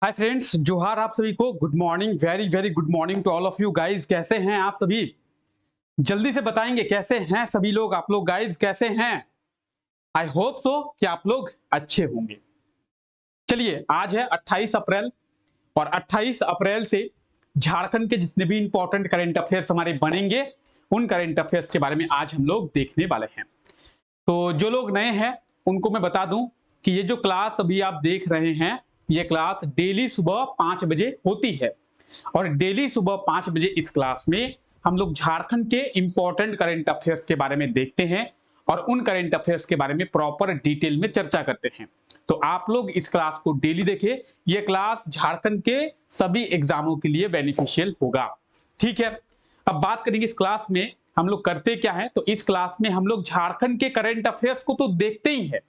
Hi friends, जोहार आप सभी को। Good morning, very very good morning to all of you guys. कैसे हैं आप सभी? जल्दी से बताएंगे कैसे हैं सभी लोग। आप लोग गाइस कैसे हैं? आई होप सो कि आप लोग अच्छे होंगे। चलिए, आज है 28 अप्रैल और 28 अप्रैल से झारखंड के जितने भी इंपॉर्टेंट करंट अफेयर्स हमारे बनेंगे, उन करंट अफेयर्स के बारे में आज हम लोग देखने वाले हैं। तो जो लोग नए हैं उनको मैं बता दूं कि ये जो क्लास अभी आप देख रहे हैं, ये क्लास डेली सुबह 5 बजे होती है। और डेली सुबह 5 बजे इस क्लास में हम लोग झारखंड के इंपॉर्टेंट करंट अफेयर्स के बारे में देखते हैं और उन करंट अफेयर्स के बारे में प्रॉपर डिटेल में चर्चा करते हैं। तो आप लोग इस क्लास को डेली देखें। यह क्लास झारखंड के सभी एग्जामों के लिए बेनिफिशियल होगा। ठीक है, अब बात करेंगे इस क्लास में हम लोग करते क्या है। तो इस क्लास में हम लोग झारखंड के करंट अफेयर्स को तो देखते ही है,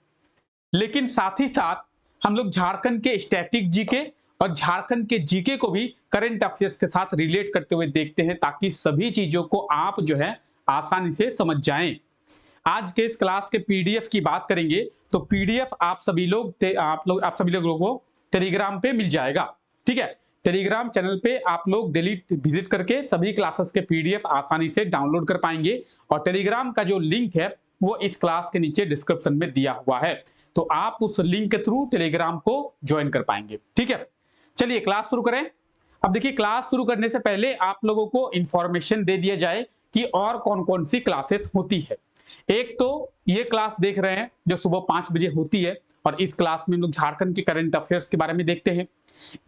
लेकिन साथ ही साथ हम लोग झारखंड के स्टैटिक जीके और झारखंड के जीके को भी करंट अफेयर्स के साथ रिलेट करते हुए देखते हैं, ताकि सभी चीजों को आप जो है आसानी से समझ जाएं। आज के इस क्लास के पीडीएफ की बात करेंगे तो पीडीएफ आप सभी लोगों को टेलीग्राम पे मिल जाएगा। ठीक है, टेलीग्राम चैनल पे आप लोग डेली विजिट करके सभी क्लासेस के पीडीएफ आसानी से डाउनलोड कर पाएंगे। और टेलीग्राम का जो लिंक है वो इस क्लास के नीचे डिस्क्रिप्शन में दिया हुआ है, तो आप उस लिंक के थ्रू टेलीग्राम को ज्वाइन कर पाएंगे। ठीक है, चलिए क्लास शुरू करें। अब देखिए, क्लास शुरू करने से पहले आप लोगों को इंफॉर्मेशन दे दिया जाए कि और कौन कौन सी क्लासेस होती है। एक तो ये क्लास देख रहे हैं जो सुबह 5 बजे होती है, और इस क्लास में हम लोग झारखंड के करंट अफेयर्स के बारे में देखते हैं।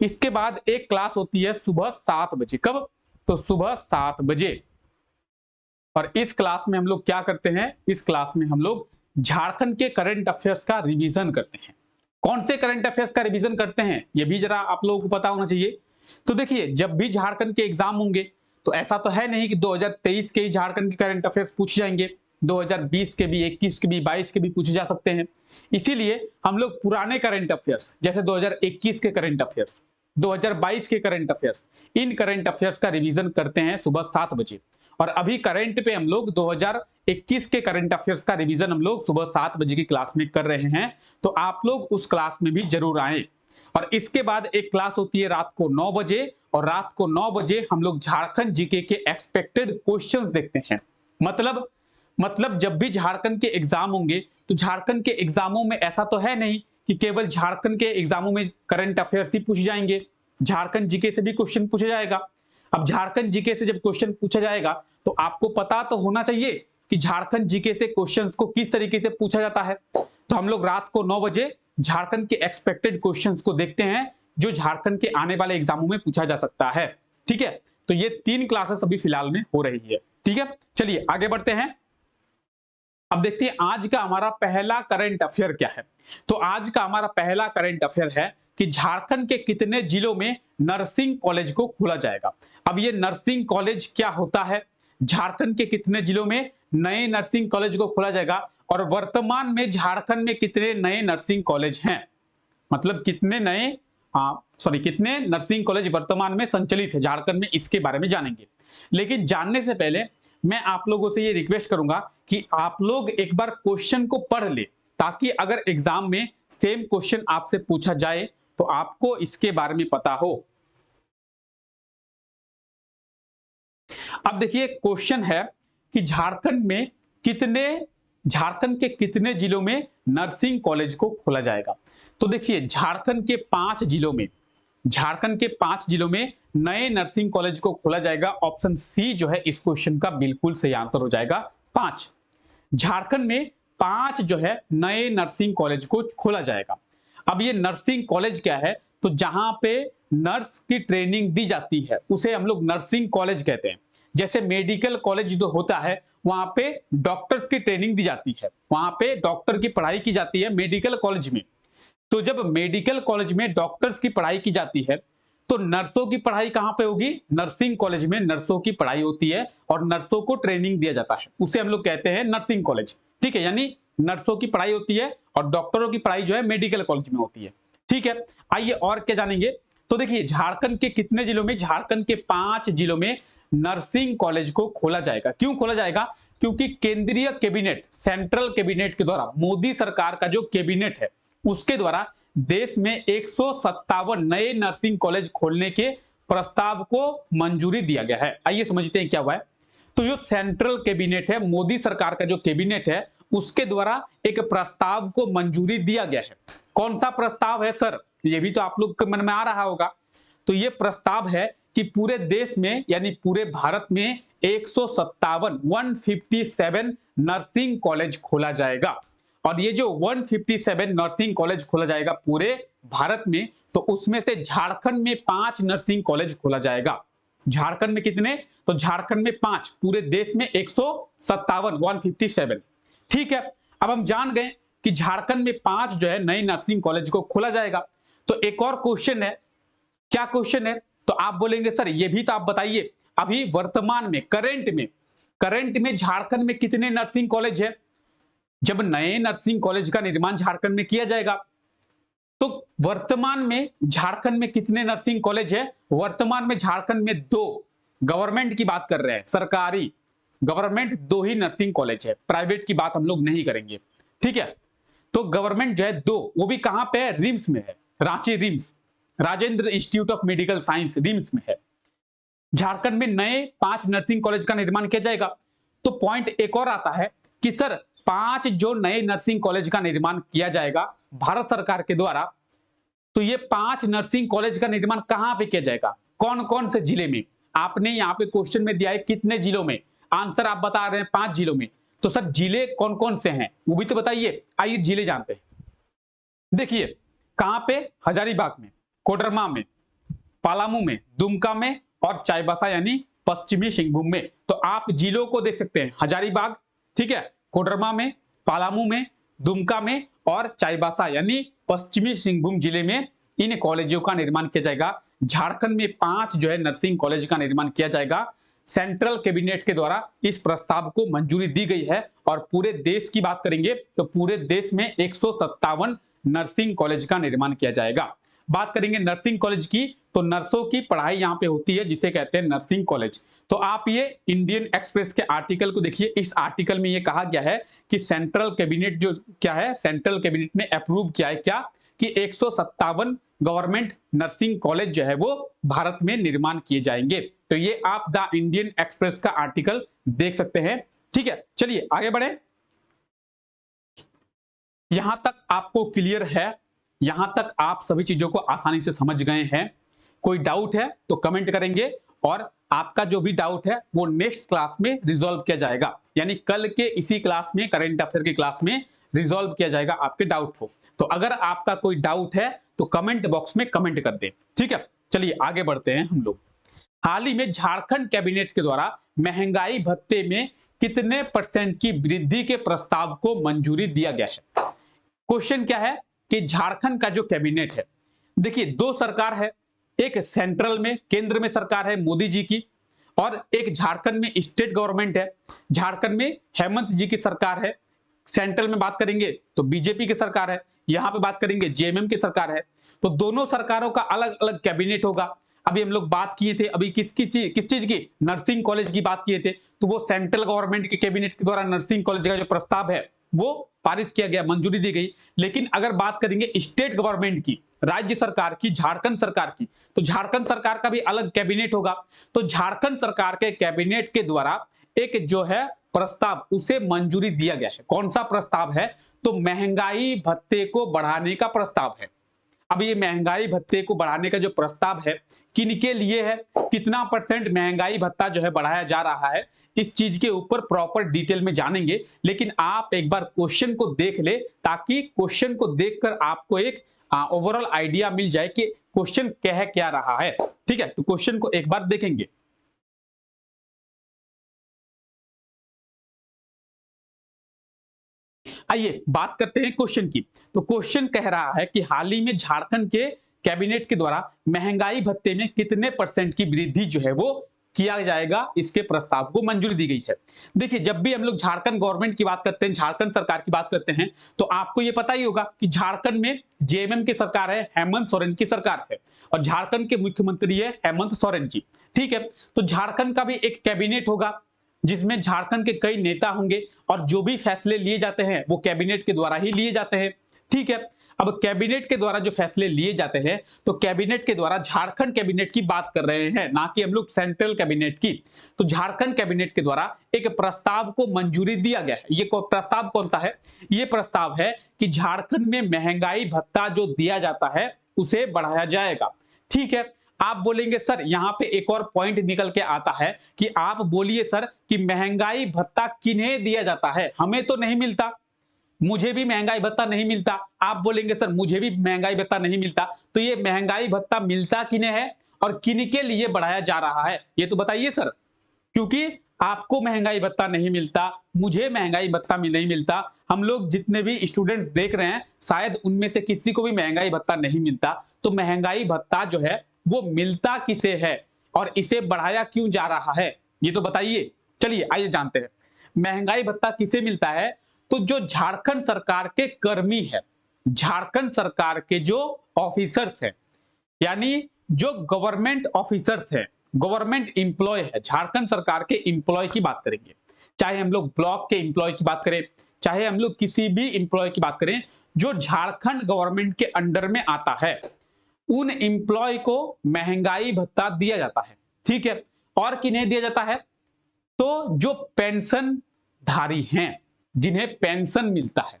इसके बाद एक क्लास होती है सुबह 7 बजे। कब? तो सुबह 7 बजे। और इस क्लास में हम लोग क्या करते हैं? इस क्लास में हम लोग झारखंड के करंट अफेयर्स का रिवीजन करते हैं। कौन से करंट अफेयर्स का रिवीजन करते हैं ये भी जरा आप लोगों को पता होना चाहिए। तो देखिए, जब भी झारखंड के एग्जाम होंगे तो ऐसा तो है नहीं कि 2023 के ही झारखंड के करंट अफेयर्स पूछे जाएंगे। 2020 के भी, 21 के भी, 22 के भी पूछे जा सकते हैं। इसीलिए हम लोग पुराने करंट अफेयर्स जैसे 2021 के करंट अफेयर्स, 2022 के करंट अफेयर्स, इन करंट अफेयर्स का रिवीजन करते हैं सुबह 7 बजे। और अभी करंट पे हम लोग 2021 के करंट अफेयर्स का रिवीजन हम लोग सुबह 7 बजे की क्लास में कर रहे हैं। तो आप लोग उस क्लास में भी जरूर आए। और इसके बाद एक क्लास होती है रात को 9 बजे, और रात को 9 बजे हम लोग झारखंड जीके के एक्सपेक्टेड क्वेश्चंस देखते हैं। मतलब जब भी झारखंड के एग्जाम होंगे तो झारखंड के एग्जामों में ऐसा तो है नहीं कि केवल झारखंड के एग्जामों में करंट अफेयर्स ही पूछे जाएंगे। झारखंड जीके से भी क्वेश्चन पूछा जाएगा। अब झारखंड जीके से जब क्वेश्चन पूछा जाएगा तो आपको पता तो होना चाहिए कि झारखंड जीके से क्वेश्चंस को किस तरीके से पूछा जाता है। तो हम लोग रात को 9 बजे झारखंड के एक्सपेक्टेड क्वेश्चंस को देखते हैं जो झारखंड के आने वाले एग्जामों में पूछा जा सकता है। ठीक है, तो ये 3 क्लासेस अभी फिलहाल में हो रही है। ठीक है, चलिए आगे बढ़ते हैं। अब देखते हैं आज का हमारा पहला करंट अफेयर क्या है। तो आज का हमारा पहला करंट अफेयर है कि झारखंड के कितने जिलों में नर्सिंग कॉलेज को खोला जाएगा। अब ये नर्सिंग कॉलेज क्या होता है? झारखंड के कितने जिलों में नए नर्सिंग कॉलेज को खोला जाएगा, और वर्तमान में झारखंड में कितने नए नर्सिंग कॉलेज हैं। मतलब कितने नर्सिंग कॉलेज वर्तमान में संचालित है झारखंड में, इसके बारे में जानेंगे। लेकिन जानने से पहले मैं आप लोगों से ये रिक्वेस्ट करूंगा कि आप लोग एक बार क्वेश्चन को पढ़ ले, ताकि अगर एग्जाम में सेम क्वेश्चन आपसे पूछा जाए तो आपको इसके बारे में पता हो। अब देखिए, क्वेश्चन है कि झारखंड के कितने जिलों में नर्सिंग कॉलेज को खोला जाएगा। तो देखिए, झारखंड के 5 जिलों में नए नर्सिंग कॉलेज को खोला जाएगा। ऑप्शन सी जो है इस क्वेश्चन का बिल्कुल सही आंसर हो जाएगा। 5 झारखंड में 5 जो है नए नर्सिंग कॉलेज को खोला जाएगा। अब ये नर्सिंग कॉलेज क्या है? तो जहां पे नर्स की ट्रेनिंग दी जाती है उसे हम लोग नर्सिंग कॉलेज कहते हैं। जैसे मेडिकल कॉलेज जो होता है वहां पे डॉक्टर्स की ट्रेनिंग दी जाती है, वहां पे डॉक्टर की पढ़ाई की जाती है मेडिकल कॉलेज में। तो जब मेडिकल कॉलेज में डॉक्टर्स की पढ़ाई की जाती है तो नर्सों की पढ़ाई कहां पे होगी? नर्सिंग कॉलेज में नर्सों की पढ़ाई होती है और नर्सों को ट्रेनिंग दिया जाता है, उसे हम लोग कहते हैं नर्सिंग कॉलेज। ठीक है, यानी नर्सों की पढ़ाई होती है और डॉक्टरों की पढ़ाई जो है मेडिकल कॉलेज में होती है। ठीक है, आइए और क्या जानेंगे। तो देखिए, झारखंड के कितने जिलों में? झारखंड के 5 जिलों में नर्सिंग कॉलेज को खोला जाएगा। क्यों खोला जाएगा? क्योंकि केंद्रीय कैबिनेट, सेंट्रल कैबिनेट के द्वारा, मोदी सरकार का जो कैबिनेट है उसके द्वारा देश में 157 नए नर्सिंग कॉलेज खोलने के प्रस्ताव को मंजूरी दिया गया है। आइए समझते हैं क्या हुआ है। तो जो सेंट्रल कैबिनेट है, मोदी सरकार का जो कैबिनेट है, उसके द्वारा एक प्रस्ताव को मंजूरी दिया गया है। कौन सा प्रस्ताव है सर, ये भी तो आप लोग के मन में आ रहा होगा। तो ये प्रस्ताव है कि पूरे देश में यानी पूरे भारत में 157 नर्सिंग कॉलेज खोला जाएगा। और ये जो 157 नर्सिंग कॉलेज खोला जाएगा पूरे भारत में, तो उसमें से झारखंड में 5 नर्सिंग कॉलेज खोला जाएगा। झारखंड में कितने, तो झारखंड में 5, पूरे देश में 157 ठीक है। अब हम जान गए कि झारखंड में 5 जो है नए नर्सिंग कॉलेज को खोला जाएगा। तो एक और क्वेश्चन है, क्या क्वेश्चन है, तो आप बोलेंगे सर ये भी तो आप बताइए, अभी वर्तमान में करंट में झारखंड में कितने नर्सिंग कॉलेज है। जब नए नर्सिंग कॉलेज का निर्माण झारखंड में किया जाएगा, तो वर्तमान में झारखंड में कितने नर्सिंग कॉलेज है। वर्तमान में झारखंड में 2, गवर्नमेंट की बात कर रहे हैं, सरकारी गवर्नमेंट 2 ही नर्सिंग कॉलेज है, प्राइवेट की बात हम लोग नहीं करेंगे, ठीक है। तो गवर्नमेंट जो है 2, वो भी कहां पे है, रिम्स में है, Ranchi RIMS, Rajendra institute of medical science RIMS में है। झारखंड में नए 5 नर्सिंग कॉलेज का निर्माण किया जाएगा। तो पॉइंट एक और आता है कि सर 5 जो नए नर्सिंग कॉलेज का निर्माण किया जाएगा भारत सरकार के द्वारा, तो ये 5 नर्सिंग कॉलेज का निर्माण कहां पे किया जाएगा, कौन कौन से जिले में। आपने यहाँ पे क्वेश्चन में दिया है कितने जिलों में, आंसर आप बता रहे हैं 5 जिलों में। तो सर जिले कौन कौन से हैं वो भी तो बताइए। आइए जिले जानते हैं। देखिए कहां पे, हजारीबाग में, कोडरमा में, पलामू में, दुमका में और चाईबासा यानी पश्चिमी सिंहभूम में। तो आप जिलों को देख सकते हैं, हजारीबाग, ठीक है, कोडरमा में, पलामू में, दुमका में और चाईबासा यानी पश्चिमी सिंहभूम जिले में इन कॉलेजों का निर्माण किया जाएगा। झारखंड में 5 जो है नर्सिंग कॉलेज का निर्माण किया जाएगा। सेंट्रल कैबिनेट के द्वारा इस प्रस्ताव को मंजूरी दी गई है। और पूरे देश की बात करेंगे तो पूरे देश में 157 नर्सिंग कॉलेज का निर्माण किया जाएगा। बात करेंगे नर्सिंग कॉलेज की, तो नर्सों की पढ़ाई यहाँ पे होती है जिसे कहते हैं नर्सिंग कॉलेज। तो आप ये इंडियन एक्सप्रेस के आर्टिकल को देखिए, इस आर्टिकल में ये कहा गया है कि सेंट्रल कैबिनेट जो क्या है, सेंट्रल कैबिनेट ने अप्रूव किया है क्या, कि 157 गवर्नमेंट नर्सिंग कॉलेज जो है वो भारत में निर्माण किए जाएंगे। तो ये आप द इंडियन एक्सप्रेस का आर्टिकल देख सकते हैं, ठीक है। चलिए आगे बढ़े, यहां तक आपको क्लियर है, यहां तक आप सभी चीजों को आसानी से समझ गए हैं। कोई डाउट है तो कमेंट करेंगे और आपका जो भी डाउट है वो नेक्स्ट क्लास में रिजॉल्व किया जाएगा, यानी कल के इसी क्लास में, करंट अफेयर की क्लास में रिजॉल्व किया जाएगा आपके डाउट को। तो अगर आपका कोई डाउट है तो कमेंट बॉक्स में कमेंट कर दें, ठीक है। चलिए आगे बढ़ते हैं हम लोग। हाल ही में झारखंड कैबिनेट के द्वारा महंगाई भत्ते में कितने % की वृद्धि के प्रस्ताव को मंजूरी दिया गया है। क्वेश्चन क्या है कि झारखंड का जो कैबिनेट है, देखिए 2 सरकार है, एक सेंट्रल में केंद्र में सरकार है मोदी जी की, और एक झारखंड में स्टेट गवर्नमेंट है। झारखंड में हेमंत जी की सरकार है, सेंट्रल में बात करेंगे तो बीजेपी की सरकार है, यहां पे बात करेंगे जेएमएम की सरकार है। तो दोनों सरकारों का अलग अलग कैबिनेट होगा। अभी हम लोग बात किए थे, अभी किस चीज की, नर्सिंग कॉलेज की बात किए थे, तो वो सेंट्रल गवर्नमेंट के कैबिनेट के द्वारा नर्सिंग कॉलेज का जो प्रस्ताव है वो पारित किया गया, मंजूरी दी गई। लेकिन अगर बात करेंगे स्टेट गवर्नमेंट की, राज्य सरकार की, झारखंड सरकार की, तो झारखंड सरकार का भी अलग कैबिनेट होगा। तो झारखंड सरकार के कैबिनेट के द्वारा एक जो है प्रस्ताव, उसे मंजूरी दिया गया है। कौन सा प्रस्ताव है, तो महंगाई भत्ते को बढ़ाने का प्रस्ताव है। अब ये महंगाई भत्ते को बढ़ाने का जो प्रस्ताव है किनके लिए है, कितना % महंगाई भत्ता जो है बढ़ाया जा रहा है, इस चीज के ऊपर प्रॉपर डिटेल में जानेंगे। लेकिन आप एक बार क्वेश्चन को देख ले, ताकि क्वेश्चन को देखकर आपको एक ओवरऑल आइडिया मिल जाए कि क्वेश्चन कह क्या रहा है, ठीक है। तो क्वेश्चन को एक बार देखेंगे। आइए बात करते हैं क्वेश्चन की। तो क्वेश्चन कह रहा है कि हाल ही में झारखंड के कैबिनेट के द्वारा महंगाई भत्ते में कितने % की वृद्धि जो है वो किया जाएगा, इसके प्रस्ताव को मंजूरी दी गई है। देखिए जब भी हम लोग झारखंड गवर्नमेंट की बात करते हैं, झारखंड सरकार की बात करते हैं, तो आपको ये पता ही होगा कि झारखंड में जेएमएम की सरकार है, हेमंत सोरेन की सरकार है, और झारखंड के मुख्यमंत्री है हेमंत सोरेन जी, ठीक है। तो झारखंड का भी एक कैबिनेट होगा जिसमें झारखंड के कई नेता होंगे, और जो भी फैसले लिए जाते हैं वो कैबिनेट के द्वारा ही लिए जाते हैं, ठीक है। अब कैबिनेट के द्वारा जो फैसले लिए जाते हैं, तो कैबिनेट के द्वारा झारखंड कैबिनेट की बात कर रहे हैं, ना कि हम लोग सेंट्रल कैबिनेट की। तो झारखंड कैबिनेट के द्वारा एक प्रस्ताव को मंजूरी दिया गया है। ये प्रस्ताव कौन सा है? ये प्रस्ताव है कि झारखंड में महंगाई भत्ता जो दिया जाता है उसे बढ़ाया जाएगा। ठीक है, आप बोलेंगे सर यहां पे एक और पॉइंट निकल के आता है कि आप बोलिए सर कि महंगाई भत्ता किन्हें दिया जाता है? हमें तो नहीं मिलता, मुझे भी महंगाई भत्ता नहीं मिलता। आप बोलेंगे सर मुझे भी महंगाई भत्ता नहीं मिलता, तो ये महंगाई भत्ता मिलता किन्हें है और किन के लिए बढ़ाया जा रहा है, ये तो बताइए सर। क्योंकि आपको महंगाई भत्ता नहीं मिलता, मुझे महंगाई भत्ता नहीं मिलता, हम लोग जितने भी स्टूडेंट्स देख रहे हैं शायद उनमें से किसी को भी महंगाई भत्ता नहीं मिलता। तो महंगाई भत्ता जो है वो मिलता किसे है और इसे बढ़ाया क्यों जा रहा है, ये तो बताइए। चलिए आइए जानते हैं महंगाई भत्ता किसे मिलता है। तो जो झारखंड सरकार के कर्मी है, झारखंड सरकार के जो ऑफिसर्स हैं, यानी जो गवर्नमेंट ऑफिसर्स हैं, गवर्नमेंट इंप्लॉय है, झारखंड सरकार के इंप्लॉय की बात करेंगे, चाहे हम लोग ब्लॉक के इंप्लॉय की बात करें, चाहे हम लोग किसी भी इंप्लॉय की बात करें जो झारखंड गवर्नमेंट के अंडर में आता है, उन इंप्लॉय को महंगाई भत्ता दिया जाता है। ठीक है, और किन्हें दिया जाता है? तो जो पेंशन धारी हैं, जिन्हें पेंशन मिलता है।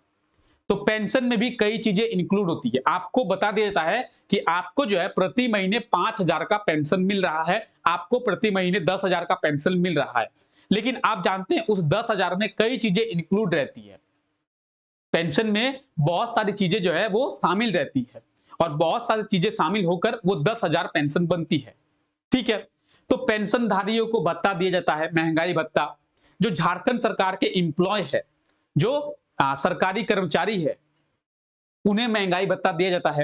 तो पेंशन में भी कई चीजें इंक्लूड होती है। आपको बता दिया जाता है कि आपको जो है प्रति महीने 5,000 का पेंशन मिल रहा है, आपको प्रति महीने 10,000 का पेंशन मिल रहा है। लेकिन आप जानते हैं उस 10,000 में कई चीजें इंक्लूड रहती है। पेंशन में बहुत सारी चीजें जो है वो शामिल रहती है और बहुत सारी चीजें शामिल होकर वो 10,000 पेंशन बनती है। ठीक है, तो पेंशनधारियों को भत्ता दिया जाता है, महंगाई भत्ता। जो झारखंड सरकार के इंप्लॉय है, जो सरकारी कर्मचारी है, उन्हें महंगाई भत्ता दिया जाता है।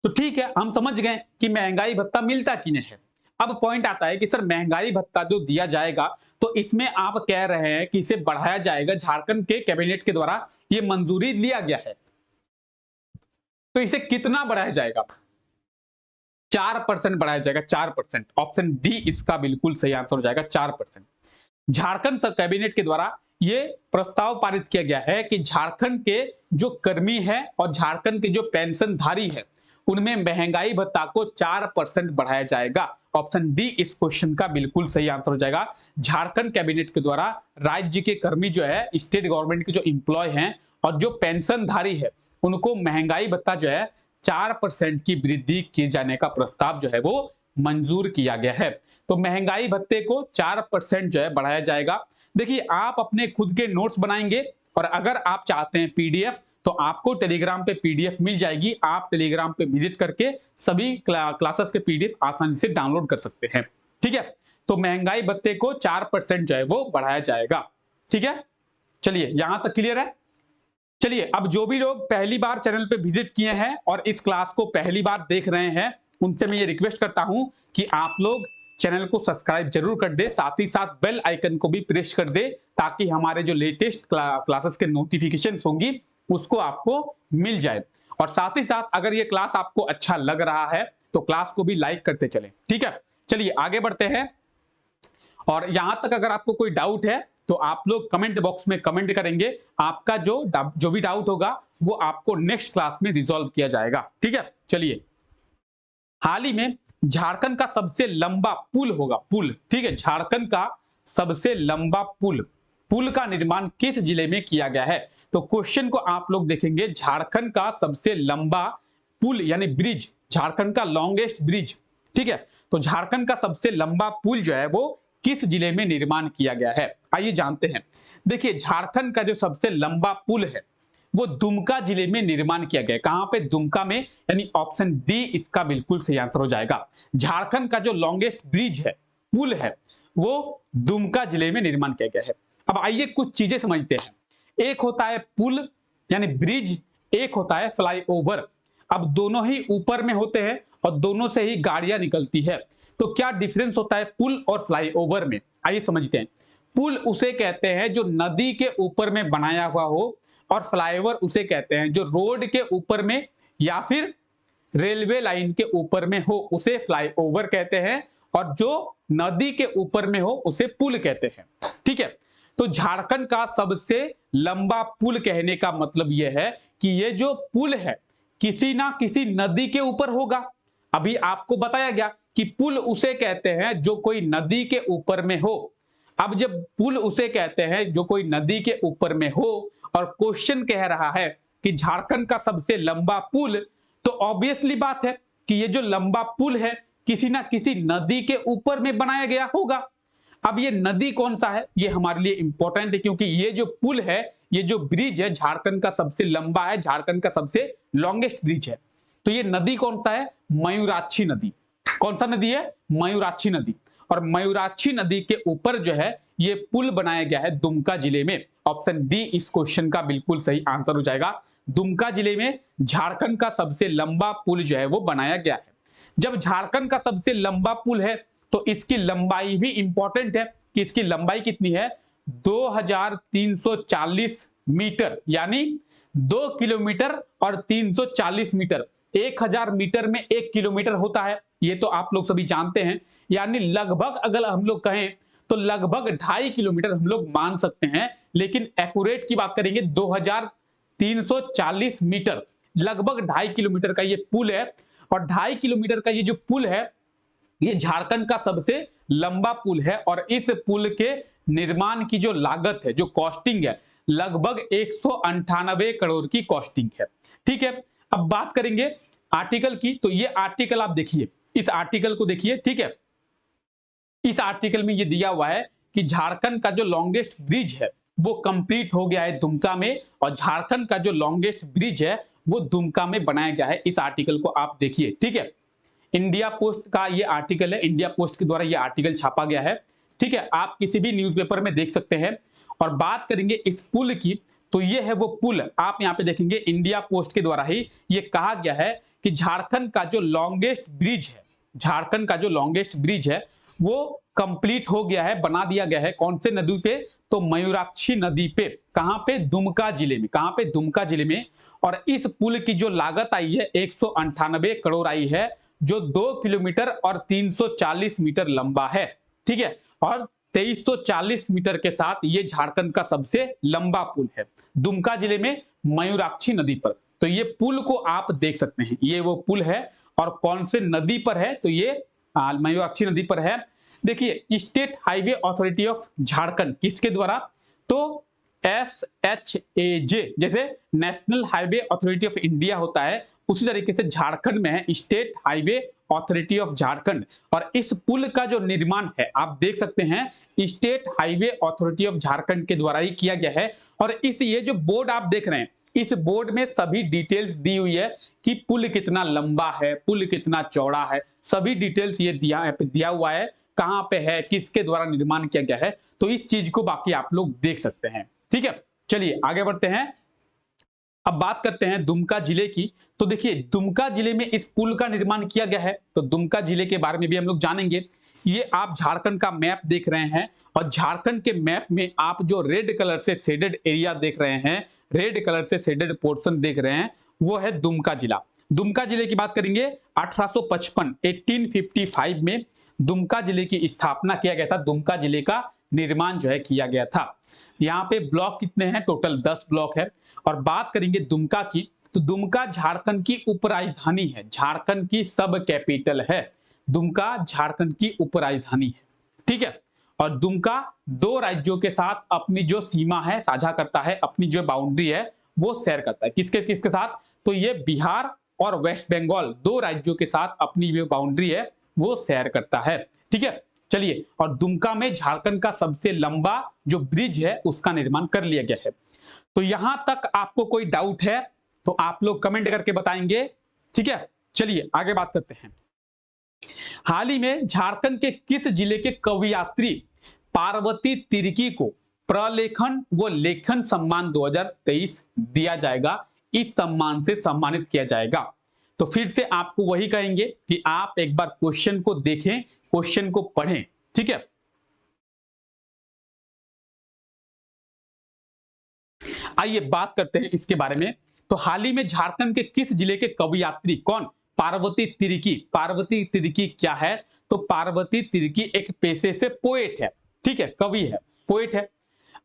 तो ठीक है, हम समझ गए कि महंगाई भत्ता मिलता किन्हें है। अब पॉइंट आता है कि सर महंगाई भत्ता जो दिया जाएगा, तो इसमें आप कह रहे हैं कि इसे बढ़ाया जाएगा, झारखंड के कैबिनेट के द्वारा ये मंजूरी लिया गया है, तो इसे कितना बढ़ाया जाएगा? 4% बढ़ाया जाएगा, 4%। ऑप्शन डी इसका बिल्कुल सही आंसर हो जाएगा, 4%। झारखंड कैबिनेट के द्वारा ये प्रस्ताव पारित किया गया है कि झारखंड के जो कर्मी है और झारखंड के जो पेंशनधारी है, उनमें महंगाई भत्ता को 4% बढ़ाया जाएगा। ऑप्शन डी इस क्वेश्चन का बिल्कुल सही आंसर हो जाएगा। झारखंड कैबिनेट के द्वारा राज्य के कर्मी जो है, स्टेट गवर्नमेंट के जो इंप्लॉय हैं और जो पेंशनधारी है, उनको महंगाई भत्ता जो है 4% की वृद्धि किए जाने का प्रस्ताव जो है वो मंजूर किया गया है। तो महंगाई भत्ते को 4% जो है बढ़ाया जाएगा। देखिए आप अपने खुद के नोट्स बनाएंगे और अगर आप चाहते हैं पीडीएफ, तो आपको टेलीग्राम पे पीडीएफ मिल जाएगी। आप टेलीग्राम पे विजिट करके सभी क्लासेस के पीडीएफ आसानी से डाउनलोड कर सकते हैं। ठीक है, तो महंगाई भत्ते को 4% जो है वो बढ़ाया जाएगा। ठीक है, चलिए यहां तक क्लियर है। चलिए अब जो भी लोग पहली बार चैनल पे विजिट किए हैं और इस क्लास को पहली बार देख रहे हैं, उनसे मैं ये रिक्वेस्ट करता हूं कि आप लोग चैनल को सब्सक्राइब जरूर कर दे, साथ ही साथ बेल आइकन को भी प्रेस कर दे, ताकि हमारे जो लेटेस्ट क्लासेस के नोटिफिकेशन होंगी उसको आपको मिल जाए। और साथ ही साथ अगर ये क्लास आपको अच्छा लग रहा है तो क्लास को भी लाइक करते चलें। ठीक है, चलिए आगे बढ़ते हैं। और यहां तक अगर आपको कोई डाउट है तो आप लोग कमेंट बॉक्स में कमेंट करेंगे, आपका जो भी डाउट होगा वो आपको नेक्स्ट क्लास में रिजॉल्व किया जाएगा। ठीक है, चलिए हाल ही में झारखंड का सबसे लंबा पुल होगा, पुल। ठीक है, झारखंड का सबसे लंबा पुल का निर्माण किस जिले में किया गया है? तो क्वेश्चन को आप लोग देखेंगे, झारखंड का सबसे लंबा पुल यानी ब्रिज, झारखंड का लॉन्गेस्ट ब्रिज। ठीक है, तो झारखंड का सबसे लंबा पुल जो है वो किस जिले में निर्माण किया गया है, आइए जानते हैं। देखिए झारखंड का जो सबसे लंबा पुल है वो दुमका जिले में निर्माण किया गया है। कहां पे? दुमका में, यानी ऑप्शन डी इसका बिल्कुल सही आंसर हो जाएगा। झारखंड का जो लॉन्गेस्ट ब्रिज है, पुल है, वो दुमका जिले में निर्माण किया गया है। अब आइए कुछ चीजें समझते हैं। एक होता है पुल यानी ब्रिज, एक होता है फ्लाईओवर। अब दोनों ही ऊपर में होते हैं और दोनों से ही गाड़ियां निकलती है। तो क्या डिफरेंस होता है पुल और फ्लाईओवर में, आइए समझते हैं। पुल उसे कहते हैं जो नदी के ऊपर में बनाया हुआ हो, और फ्लाईओवर उसे कहते हैं जो रोड के ऊपर में या फिर रेलवे लाइन के ऊपर में हो, उसे फ्लाईओवर कहते हैं, और जो नदी के ऊपर में हो उसे पुल कहते हैं। ठीक है, तो झारखंड का सबसे लंबा पुल कहने का मतलब यह है कि ये जो पुल है किसी ना किसी नदी के ऊपर होगा। अभी आपको बताया गया कि पुल उसे कहते हैं जो कोई नदी के ऊपर में हो। अब जब पुल उसे कहते हैं जो कोई नदी के ऊपर में हो और क्वेश्चन कह रहा है कि झारखंड का सबसे लंबा पुल, तो ऑब्वियसली बात है कि ये जो लंबा पुल है किसी ना किसी नदी के ऊपर में बनाया गया होगा। अब ये नदी कौन सा है ये हमारे लिए इंपॉर्टेंट है, क्योंकि ये जो पुल है, ये जो ब्रिज है झारखंड का सबसे लंबा है, झारखंड का सबसे लॉन्गेस्ट ब्रिज है। तो ये नदी कौन सा है? मयूराक्षी नदी। कौन सा नदी है? मयूराक्षी नदी। और मयूराक्षी नदी के ऊपर जो है ये पुल बनाया गया है दुमका जिले में। ऑप्शन डी इस क्वेश्चन का बिल्कुल सही आंसर हो जाएगा। दुमका जिले में झारखंड का सबसे लंबा पुल जो है वो बनाया गया है। जब झारखंड का सबसे लंबा पुल है तो इसकी लंबाई भी इंपॉर्टेंट है कि इसकी लंबाई कितनी है? 2340 मीटर, यानी 2 किलोमीटर और 340 मीटर। 1000 मीटर में 1 किलोमीटर होता है, ये तो आप लोग सभी जानते हैं। यानी लगभग अगर हम लोग कहें तो लगभग 2.5 किलोमीटर हम लोग मान सकते हैं, लेकिन एक्यूरेट की बात करेंगे 2340 मीटर, लगभग 2.5 किलोमीटर का ये पुल है। और 2.5 किलोमीटर का ये जो पुल है ये झारखंड का सबसे लंबा पुल है। और इस पुल के निर्माण की जो लागत है, जो कॉस्टिंग है, लगभग 198 करोड़ की कॉस्टिंग है। ठीक है, अब बात करेंगे आर्टिकल की। तो ये आर्टिकल आप देखिए, इस आर्टिकल को देखिए। ठीक है, इस आर्टिकल में ये दिया हुआ है कि झारखंड का जो लॉन्गेस्ट ब्रिज है वो कंप्लीट हो गया है दुमका में, और झारखंड का जो लॉन्गेस्ट ब्रिज है वो दुमका में बनाया गया है। इस आर्टिकल को आप देखिए। ठीक है, इंडिया पोस्ट का ये आर्टिकल है, इंडिया पोस्ट के द्वारा ये आर्टिकल छापा गया है। ठीक है, आप किसी भी न्यूज़पेपर में देख सकते हैं। और बात करेंगे इस पुल की, तो ये है वो पुल। आप यहाँ पे देखेंगे इंडिया पोस्ट के द्वारा ही ये कहा गया है कि झारखंड का जो लॉन्गेस्ट ब्रिज है, झारखंड का जो लॉन्गेस्ट ब्रिज है वो कंप्लीट हो गया है, बना दिया गया है। कौन से नदी पे? तो मयूराक्षी नदी पे। कहां पे? दुमका जिले में। कहां पे? दुमका जिले में। और इस पुल की जो लागत आई है 198 करोड़ आई है, जो 2 किलोमीटर और 340 मीटर लंबा है। ठीक है, और 2340 मीटर के साथ ये झारखंड का सबसे लंबा पुल है दुमका जिले में मयूराक्षी नदी पर। तो ये पुल को आप देख सकते हैं, ये वो पुल है। और कौन से नदी पर है? तो ये मयूराक्षी नदी पर है। देखिए, state highway authority of Jharkhand किसके द्वारा? तो SHAJ, जैसे national highway authority of India होता है, उसी तरीके से झारखंड में है state highway authority of Jharkhand. और इस पुल का जो निर्माण है आप देख सकते हैं state highway authority of Jharkhand के द्वारा ही किया गया है। और इस ये जो बोर्ड आप देख रहे हैं, इस बोर्ड में सभी डिटेल्स दी हुई है कि पुल कितना लंबा है, पुल कितना चौड़ा है, सभी डिटेल्स ये दिया हुआ है, कहां पे है, किसके द्वारा निर्माण किया गया है। तो इस चीज को बाकी आप लोग देख सकते हैं। ठीक है, चलिए आगे बढ़ते हैं। अब बात करते हैं दुमका जिले की। तो देखिए, दुमका जिले में इस पुल का निर्माण किया गया है, तो दुमका जिले के बारे में भी हम लोग जानेंगे। ये आप झारखंड का मैप देख रहे हैं, और झारखंड के मैप में आप जो रेड कलर से शेडेड एरिया देख रहे हैं, रेड कलर से शेडेड पोर्शन देख रहे हैं, वो है दुमका जिला। दुमका जिले की बात करेंगे 1855 में दुमका जिले की स्थापना किया गया था। दुमका जिले का निर्माण जो है किया गया था। यहाँ पे ब्लॉक कितने हैं? टोटल 10 ब्लॉक है। और बात करेंगे दुमका की, तो दुमका झारखंड की उपराजधानी है, झारखंड की सब कैपिटल है। दुमका झारखंड की उपराजधानी है। ठीक है, और दुमका 2 राज्यों के साथ अपनी जो सीमा है साझा करता है, अपनी जो बाउंड्री है वो शेयर करता है। किसके किसके साथ? तो ये बिहार और वेस्ट बंगाल 2 राज्यों के साथ अपनी जो बाउंड्री है वो शेयर करता है। ठीक है, चलिए, और दुमका में झारखंड का सबसे लंबा जो ब्रिज है उसका निर्माण कर लिया गया है। तो यहां तक आपको कोई डाउट है तो आप लोग कमेंट करके बताएंगे। ठीक है, चलिए आगे बात करते हैं। हाल ही में झारखंड के किस जिले के कवयित्री पार्वती तिर्की को प्रलेखन व लेखन सम्मान 2023 दिया जाएगा? इस सम्मान से सम्मानित किया जाएगा। तो फिर से आपको वही कहेंगे कि आप एक बार क्वेश्चन को देखें, क्वेश्चन को पढ़ें। ठीक है, आइए बात करते हैं इसके बारे में। तो हाल ही में झारखंड के किस जिले के कवयित्री, कौन? पार्वती तिर्की। पार्वती तिर्की क्या है? तो पार्वती तिर्की एक पेशे से पोएट है। ठीक है, कवि है, पोएट है।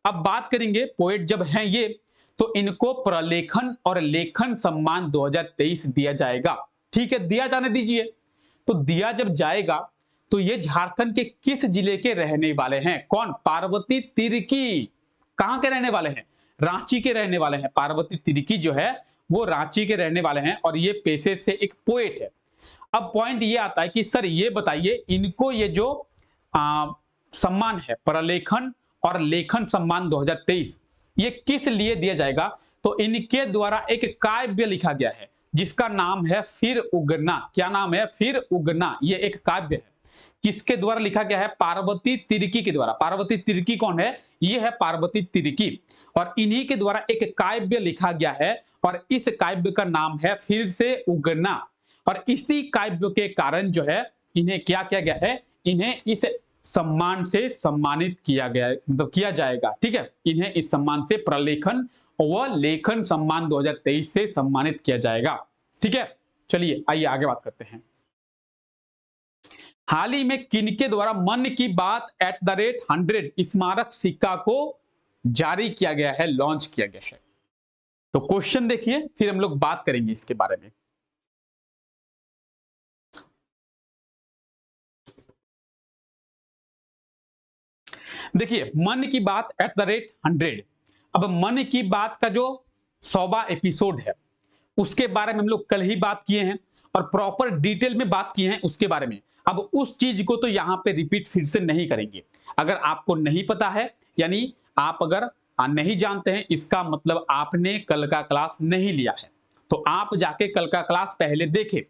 अब बात करेंगे पोएट जब हैं ये, तो इनको प्रलेखन और लेखन सम्मान 2023 दिया जाएगा। ठीक है, दिया जाने दीजिए। तो दिया जब जाएगा तो ये झारखंड के किस जिले के रहने वाले हैं? कौन? पार्वती तिर्की। कहां के रहने वाले हैं? रांची के रहने वाले हैं। पार्वती तिर्की जो है वो रांची के रहने वाले हैं और ये पेशे से एक पोएट है। अब पॉइंट ये आता है कि सर ये बताइए, इनको ये जो सम्मान है प्रलेखन और लेखन सम्मान 2023 ये किस लिए दिया जाएगा? तो इनके द्वारा एक काव्य लिखा गया है जिसका नाम है फिर उगना। क्या नाम है? फिर उगना। ये एक काव्य है। किसके द्वारा लिखा गया है? पार्वती तिर्की के द्वारा। पार्वती तिर्की कौन है? ये है पार्वती तिर्की। और इन्हीं के द्वारा एक काव्य लिखा गया है और इस काव्य का नाम है फिर से उगना। और इसी काव्य के कारण जो है इन्हें क्या किया गया है? इन्हें इस सम्मान से सम्मानित किया गया, मतलब किया जाएगा। ठीक है, इन्हें इस सम्मान से प्रलेखन व लेखन सम्मान 2023 से सम्मानित किया जाएगा। ठीक है, चलिए आइए आगे बात करते हैं। हाल ही में किनके द्वारा मन की बात @100 स्मारक सिक्का को जारी किया गया है, लॉन्च किया गया है? तो क्वेश्चन देखिए, फिर हम लोग बात करेंगे इसके बारे में। देखिए, मन की बात @100। अब मन की बात का जो 100वां एपिसोड है उसके बारे में हम लोग कल ही बात किए हैं और प्रॉपर डिटेल में बात किए हैं उसके बारे में। अब उस चीज को तो यहां पे रिपीट फिर से नहीं करेंगे। अगर आपको नहीं पता है, यानी आप अगर नहीं जानते हैं, इसका मतलब आपने कल का क्लास नहीं लिया है। तो आप जाके कल का क्लास पहले देखें।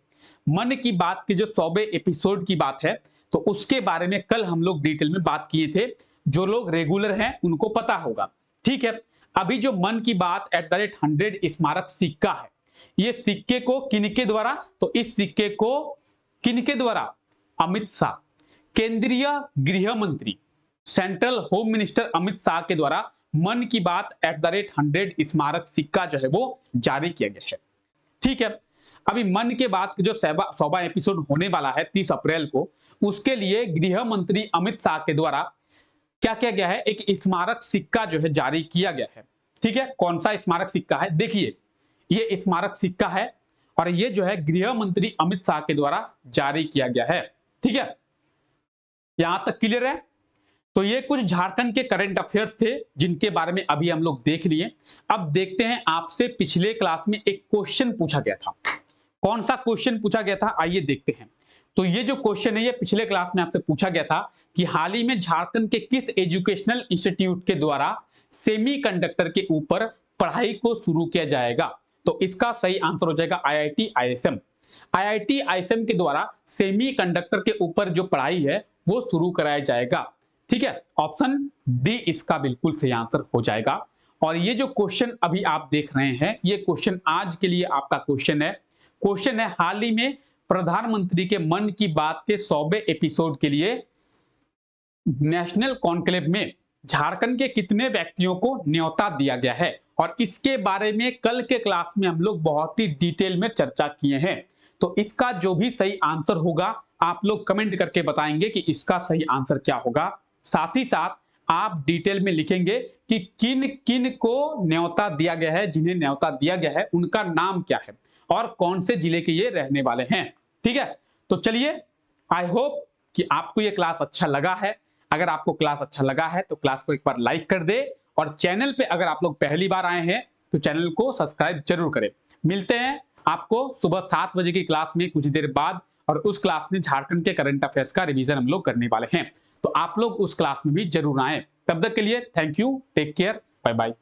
मन की बात की जो 100वें एपिसोड की बात है तो उसके बारे में कल हम लोग डिटेल में बात किए थे। जो लोग रेगुलर हैं उनको पता होगा। ठीक है, अभी जो मन की बात @100 स्मारक सिक्का है, ये सिक्के को किनके द्वारा? तो इस सिक्के को किनके द्वारा? अमित शाह, केंद्रीय गृह मंत्री, central home minister Amit Shah के द्वारा मन की बात @100 स्मारक सिक्का जो है वो जारी किया गया है। ठीक है, अभी मन के बाद जो 100वां एपिसोड होने वाला है 30 अप्रैल को, उसके लिए गृह मंत्री अमित शाह के द्वारा क्या किया गया है? एक स्मारक सिक्का जो है जारी किया गया है। ठीक है, कौन सा स्मारक सिक्का है? देखिए, ये स्मारक सिक्का है और ये जो है गृह मंत्री अमित शाह के द्वारा जारी किया गया है। ठीक है, यहां तक क्लियर है? तो ये कुछ झारखंड के करंट अफेयर्स थे जिनके बारे में अभी हम लोग देख लिए। अब देखते हैं, आपसे पिछले क्लास में एक क्वेश्चन पूछा गया था। कौन सा क्वेश्चन पूछा गया था? आइए देखते हैं। तो ये जो क्वेश्चन है ये पिछले क्लास में आपसे पूछा गया था कि हाल ही में झारखंड के किस एजुकेशनल इंस्टीट्यूट के द्वारा सेमीकंडक्टर के ऊपर पढ़ाई को शुरू किया जाएगा? तो इसका सही आंसर हो जाएगा IIT ISM। IIT ISM के द्वारा सेमीकंडक्टर के ऊपर जो पढ़ाई है वो शुरू कराया जाएगा। ठीक है, ऑप्शन डी इसका बिल्कुल सही आंसर हो जाएगा। और ये जो क्वेश्चन अभी आप देख रहे हैं ये क्वेश्चन आज के लिए आपका क्वेश्चन है हाल ही में प्रधानमंत्री के मन की बात के 100वें एपिसोड के लिए नेशनल कॉन्क्लेव में झारखंड के कितने व्यक्तियों को न्योता दिया गया है? और इसके बारे में कल के क्लास में हम लोग बहुत ही डिटेल में चर्चा किए हैं। तो इसका जो भी सही आंसर होगा आप लोग कमेंट करके बताएंगे कि इसका सही आंसर क्या होगा। साथ ही साथ आप डिटेल में लिखेंगे कि किन किन को न्योता दिया गया है, जिन्हें न्योता दिया गया है उनका नाम क्या है और कौन से जिले के ये रहने वाले हैं। ठीक है, तो चलिए, आई होप कि आपको ये क्लास अच्छा लगा है। अगर आपको क्लास अच्छा लगा है तो क्लास को एक बार लाइक कर दे और चैनल पे अगर आप लोग पहली बार आए हैं तो चैनल को सब्सक्राइब जरूर करें। मिलते हैं आपको सुबह 7 बजे की क्लास में कुछ देर बाद, और उस क्लास में झारखंड के करंट अफेयर्स का रिवीजन हम लोग करने वाले हैं। तो आप लोग उस क्लास में भी जरूर आए। तब तक के लिए thank you, take care, bye bye.